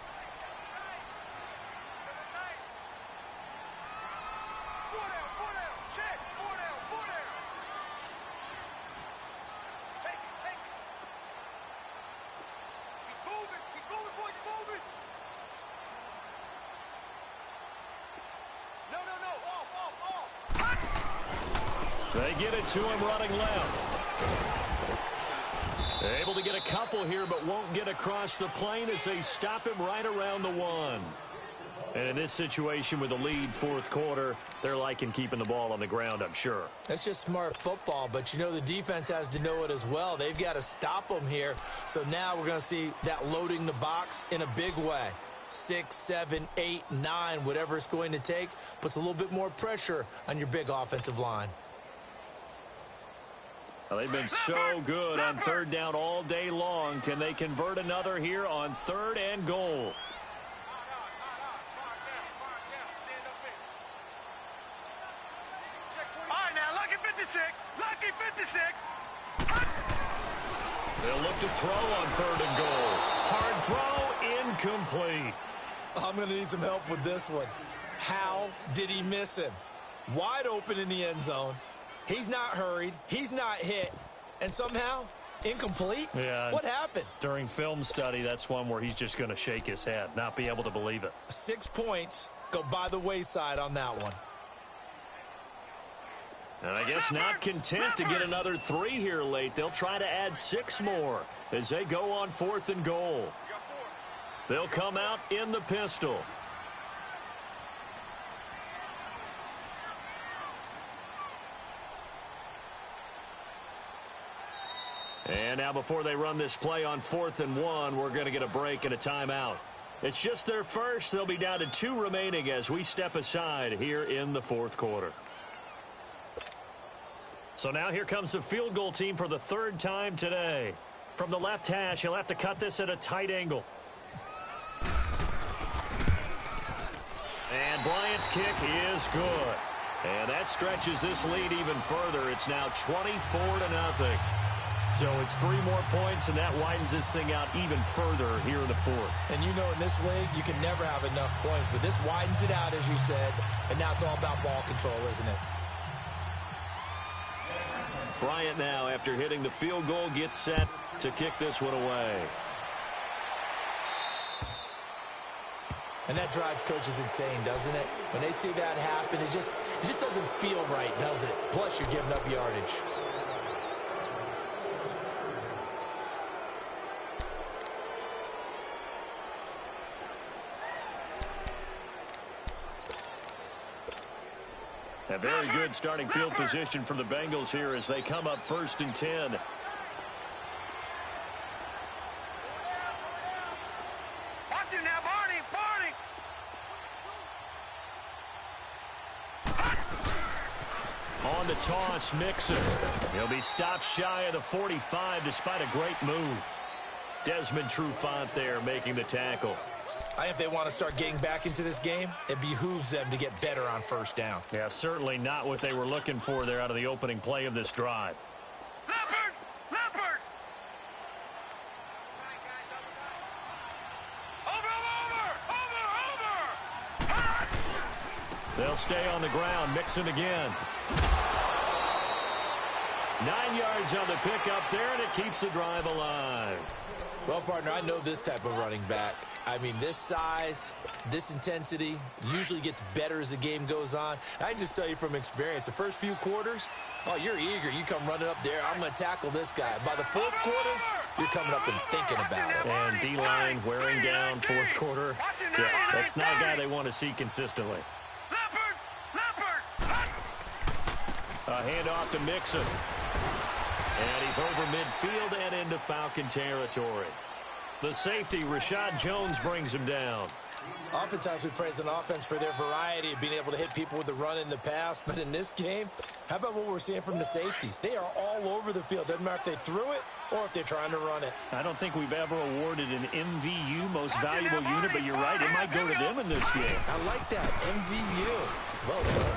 They get it to him running left. Able to get a couple here, but won't get across the plane as they stop him right around the 1. And in this situation with the lead fourth quarter, they're liking keeping the ball on the ground, I'm sure. That's just smart football, but you know the defense has to know it as well. They've got to stop them here. So now we're going to see that loading the box in a big way. 6, 7, 8, 9, whatever it's going to take, puts a little bit more pressure on your big offensive line. Well, they've been so good on third down all day long. Can they convert another here on 3rd and goal? All right, now, lucky 56. Lucky 56. They'll look to throw on 3rd and goal. Hard throw, incomplete. I'm going to need some help with this one. How did he miss him? Wide open in the end zone. He's not hurried. He's not hit. And somehow, incomplete? Yeah. What happened? During film study, that's one where he's just going to shake his head, not be able to believe it. 6 points go by the wayside on that one. And I guess not content to get another 3 here late. They'll try to add 6 more as they go on 4th and goal. They'll come out in the pistol. And now before they run this play on 4th and 1, we're going to get a break and a timeout. It's just their first. They'll be down to 2 remaining as we step aside here in the 4th quarter. So now here comes the field goal team for the 3rd time today. From the left hash, he'll have to cut this at a tight angle. And Bryant's kick is good. And that stretches this lead even further. It's now 24-0. So it's 3 more points, and that widens this thing out even further here in the 4th. And you know in this league, you can never have enough points. But this widens it out, as you said. And now it's all about ball control, isn't it? Bryant now, after hitting the field goal, gets set to kick this one away. And that drives coaches insane, doesn't it? When they see that happen, it just doesn't feel right, does it? Plus, you're giving up yardage. A very good starting field position for the Bengals here as they come up 1st and 10. Watch it now, Barney. On the toss, Mixon. He'll be stopped shy of the 45 despite a great move. Desmond Trufant there making the tackle. I think if they want to start getting back into this game, it behooves them to get better on 1st down. Yeah, certainly not what they were looking for there out of the opening play of this drive. Leopard! Over! They'll stay on the ground. Mixon again. 9 yards on the pickup there, and it keeps the drive alive. Well, partner, I know this type of running back. I mean, this size, this intensity usually gets better as the game goes on. I can just tell you from experience, the first few quarters, oh, you're eager. You come running up there. I'm going to tackle this guy. By the 4th quarter, you're coming up and thinking about it. And D-line wearing down 4th quarter. Yeah, that's not a guy they want to see consistently. A handoff to Mixon. And he's over midfield and into Falcon territory. The safety, Rashad Jones, brings him down. Oftentimes we praise an offense for their variety of being able to hit people with the run in the pass. But in this game, how about what we're seeing from the safeties? They are all over the field. Doesn't matter if they threw it or if they're trying to run it. I don't think we've ever awarded an MVU, most valuable unit, but you're right, it might go to them in this game. I like that, MVU. Well done.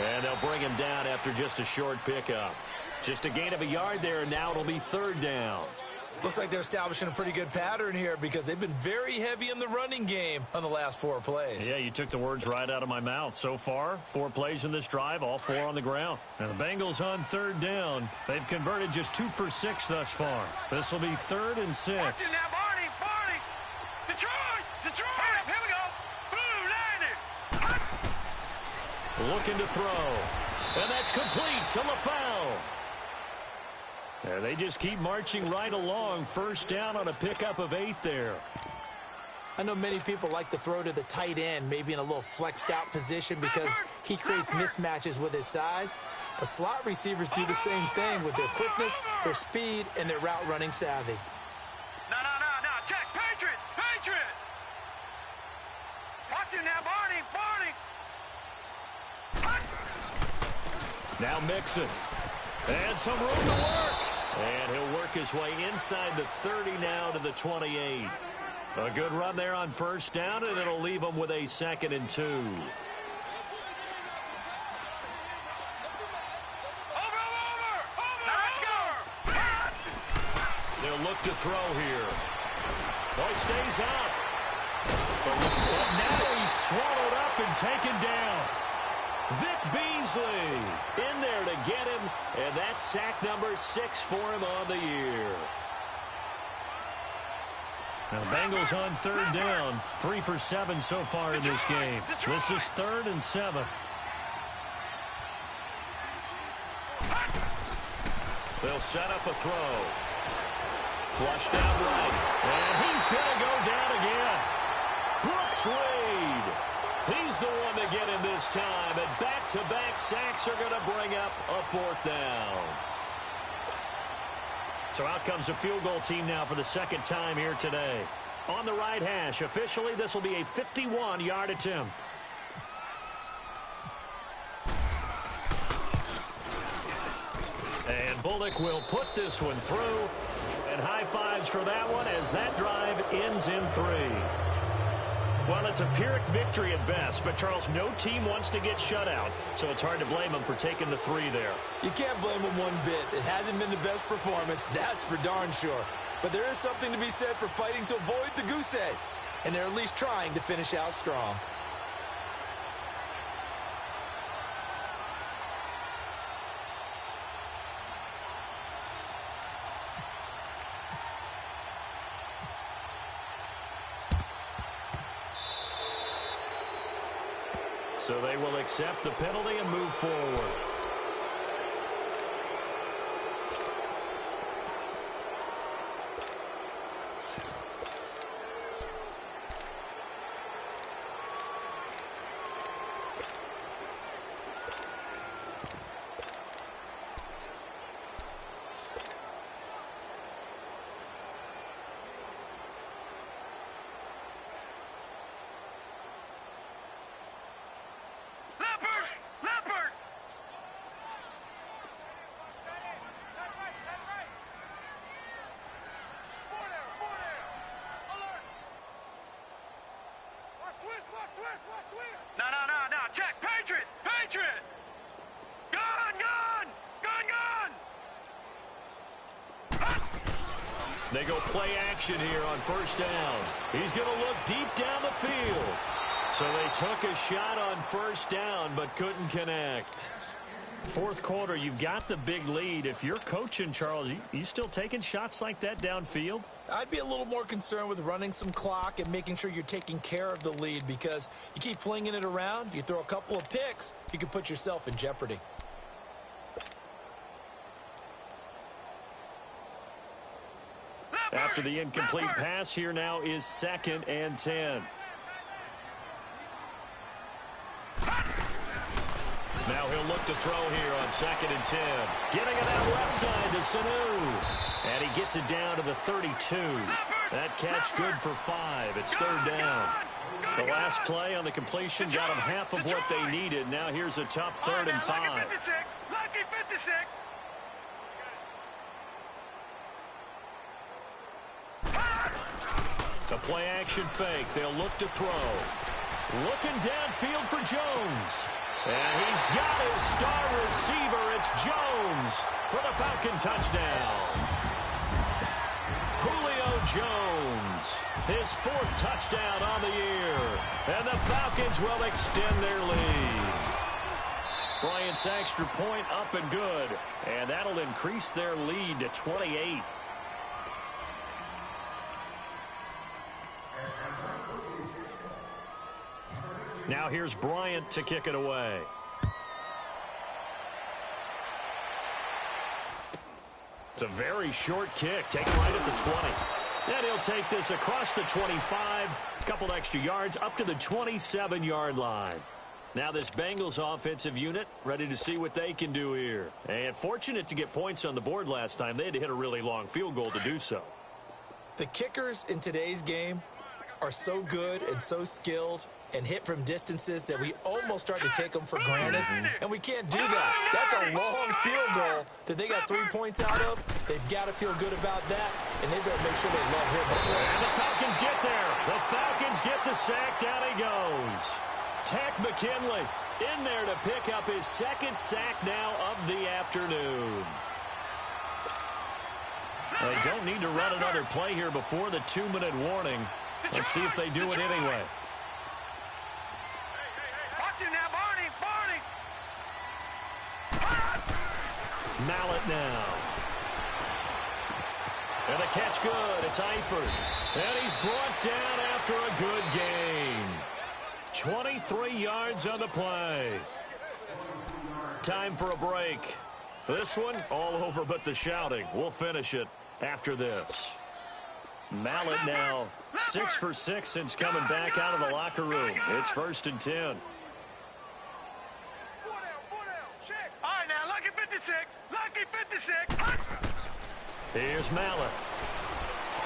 And they'll bring him down after just a short pickup. Just a gain of a yard there, and now it'll be 3rd down. Looks like they're establishing a pretty good pattern here because they've been very heavy in the running game on the last 4 plays. Yeah, you took the words right out of my mouth. So far, 4 plays in this drive, all 4 on the ground. And the Bengals on 3rd down. They've converted just 2 for 6 thus far. This will be 3rd and 6. Watch it now, Barney! Detroit! Here we go! Blue landed! Looking to throw. And that's complete to LaFau. And they just keep marching right along. First down on a pickup of 8 there. I know many people like to throw to the tight end, maybe in a little flexed out position because he creates mismatches with his size. But slot receivers do the same thing with their quickness, their speed, and their route running savvy. No. Check. Patriot. Watch him now, Barney. Now Mixon. And some room to work. And he'll work his way inside the 30 now to the 28. A good run there on first down, and it'll leave them with a 2nd and 2. Over. Now let's go. They'll look to throw here. Boy, stays up. But now he's swallowed up and taken down. Vic Beasley in there to get him, and that's sack number 6 for him on the year. Now, Bengals on 3rd down. 3 for 7 so far in this game. This is 3rd and 7. They'll set up a throw. Flushed out right. And he's going to go down again. Brooks Reed. He's the one to get him this time. And back-to-back sacks are going to bring up a 4th down. So out comes a field goal team now for the 2nd time here today. On the right hash, officially, this will be a 51-yard attempt. And Bullock will put this one through. And high fives for that one as that drive ends in 3. Well, it's a Pyrrhic victory at best, but, Charles, no team wants to get shut out, so it's hard to blame them for taking the 3 there. You can't blame them one bit. It hasn't been the best performance, that's for darn sure. But there is something to be said for fighting to avoid the goose egg, and they're at least trying to finish out strong. So they will accept the penalty and move forward. No. Check. Patriot. Gone. They go play action here on first down. He's going to look deep down the field. So they took a shot on first down but couldn't connect. 4th quarter, you've got the big lead. If you're coaching, Charles, you still taking shots like that downfield? I'd be a little more concerned with running some clock and making sure you're taking care of the lead, because you keep flinging it around, you throw a couple of picks, you can put yourself in jeopardy. After the incomplete pass, here now is 2nd and 10. Now he'll look to throw here on 2nd and 10. Getting it out left side to Sanu. And he gets it down to the 32. That catch good for 5. It's 3rd down. The last play on the completion got them half of what they needed. Now here's a tough 3rd and 5. Lucky 56. The play action fake. They'll look to throw. Looking downfield for Jones. And he's got his star receiver. It's Jones for the Falcon touchdown. Julio Jones, his 4th touchdown on the year. And the Falcons will extend their lead. Bryant's extra point up and good. And that'll increase their lead to 28. Now here's Bryant to kick it away. It's a very short kick, taken right at the 20. And he'll take this across the 25, a couple extra yards, up to the 27-yard line. Now this Bengals offensive unit ready to see what they can do here. And fortunate to get points on the board last time. They had to hit a really long field goal to do so. The kickers in today's game are so good and so skilled and hit from distances that we almost start to take them for granted, and we can't do that. That's a long field goal that they got 3 points out of. They've got to feel good about that, and they better make sure they love him. And the Falcons get there. The Falcons get the sack. Down he goes. Tech McKinley in there to pick up his second sack now of the afternoon. They don't need to run another play here before the 2-minute warning. Let's see if they do it anyway. Watch it now, Barney. Mallet now. And the catch good. It's Eifert. And he's brought down after a good gain. 23 yards on the play. Time for a break. This one all over but the shouting. We'll finish it after this. Mallet now 6 for 6 since coming back out of the locker room. It's 1st and 10. All right, now, lucky 56. Lucky 56. Here's Mallet.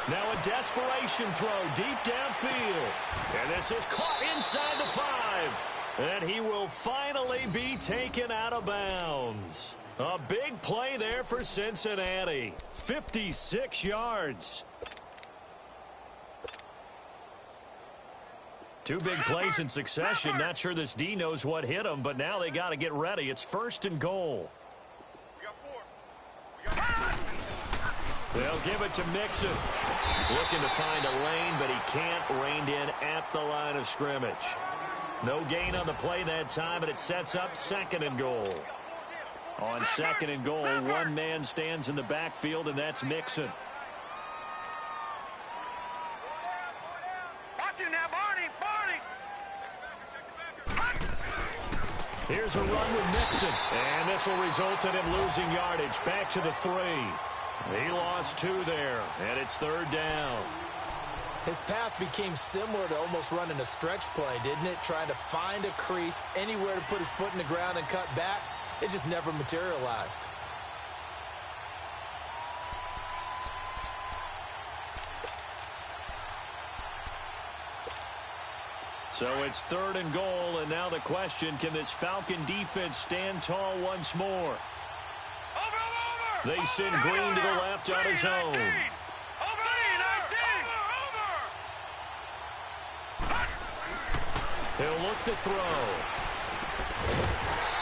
Now a desperation throw deep downfield. And this is caught inside the 5. And he will finally be taken out of bounds. A big play there for Cincinnati. 56 yards. 2 big plays in succession. Not sure this D knows what hit him, but now they got to get ready. It's 1st and goal. They'll give it to Mixon. Looking to find a lane, but he can't rein in at the line of scrimmage. No gain on the play that time, and it sets up 2nd and goal. On 2nd and goal, one man stands in the backfield, and that's Mixon. Watch it now, Barney. Here's a run with Mixon, and this will result in him losing yardage. Back to the 3. He lost 2 there, and it's 3rd down. His path became similar to almost running a stretch play, didn't it? Trying to find a crease, anywhere to put his foot in the ground and cut back. It just never materialized. So it's 3rd and goal, and now the question, can this Falcon defense stand tall once more? They send Green to the left on his own. He'll look to throw.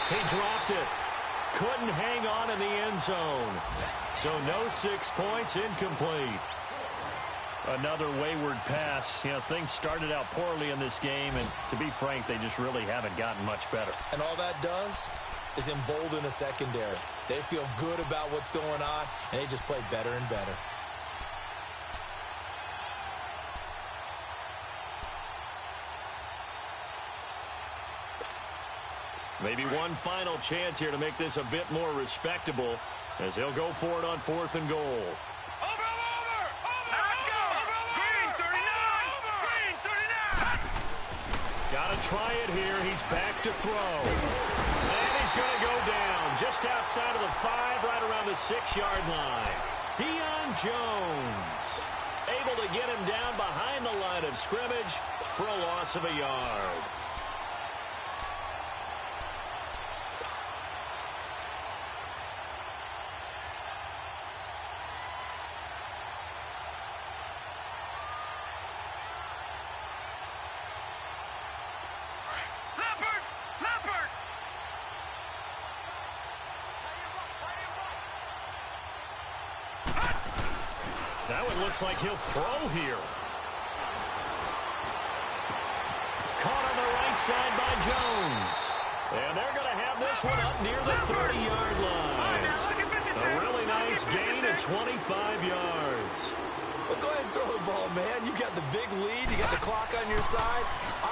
He dropped it. Couldn't hang on in the end zone. So no 6 points, incomplete. Another wayward pass. You know, things started out poorly in this game, and to be frank, they just really haven't gotten much better. And all that does is embolden a secondary. They feel good about what's going on, and they just play better and better. Maybe one final chance here to make this a bit more respectable as he'll go for it on 4th and goal. Got to try it here. He's back to throw. And he's going to go down just outside of the 5, right around the 6-yard line. Deion Jones able to get him down behind the line of scrimmage for a loss of a yard. Now it looks like he'll throw here. Caught on the right side by Jones. And they're going to have this one up near the 30-yard line. A really nice gain of 25 yards. Well, go ahead and throw the ball, man. You got the big lead. You got the clock on your side.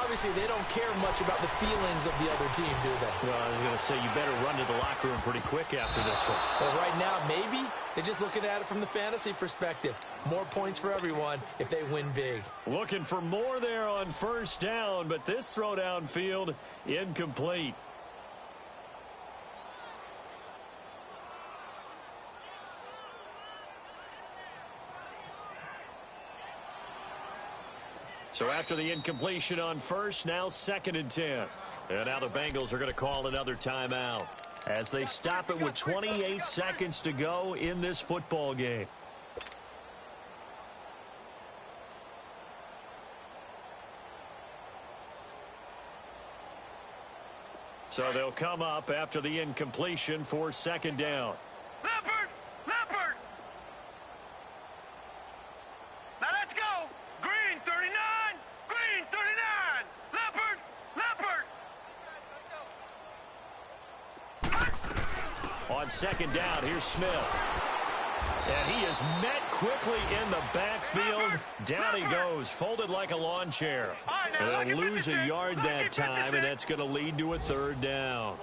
Obviously, they don't care much about the feelings of the other team, do they? Well, I was going to say, you better run to the locker room pretty quick after this one. Well, right now, maybe they're just looking at it from the fantasy perspective. More points for everyone if they win big. Looking for more there on first down, but this throw downfield incomplete. So after the incompletion on first, now 2nd and 10. And now the Bengals are going to call another timeout as they stop it with 28 seconds to go in this football game. So they'll come up after the incompletion for 2nd down. Leopard! Leopard! Now let's go! Green 39! Green 39! Leopard! Leopard! On 2nd down, here's Smith. And he is met quickly in the backfield. Down he goes, folded like a lawn chair. And they'll lose a yard that time, and that's going to lead to a 3rd down.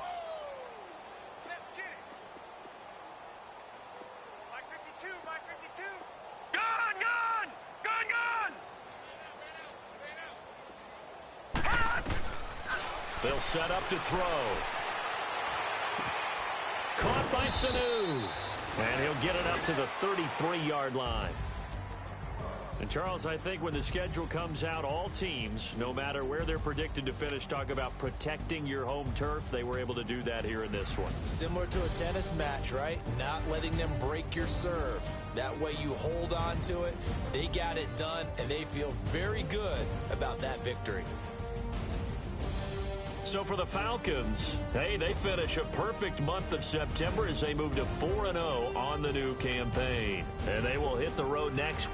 They'll set up to throw. Caught by Sanu. And he'll get it up to the 33-yard line. And, Charles, I think when the schedule comes out, all teams, no matter where they're predicted to finish, talk about protecting your home turf. They were able to do that here in this one. Similar to a tennis match, right? Not letting them break your serve. That way you hold on to it. They got it done, and they feel very good about that victory. So for the Falcons, hey, they finish a perfect month of September as they move to 4-0 on the new campaign. And they will hit the road next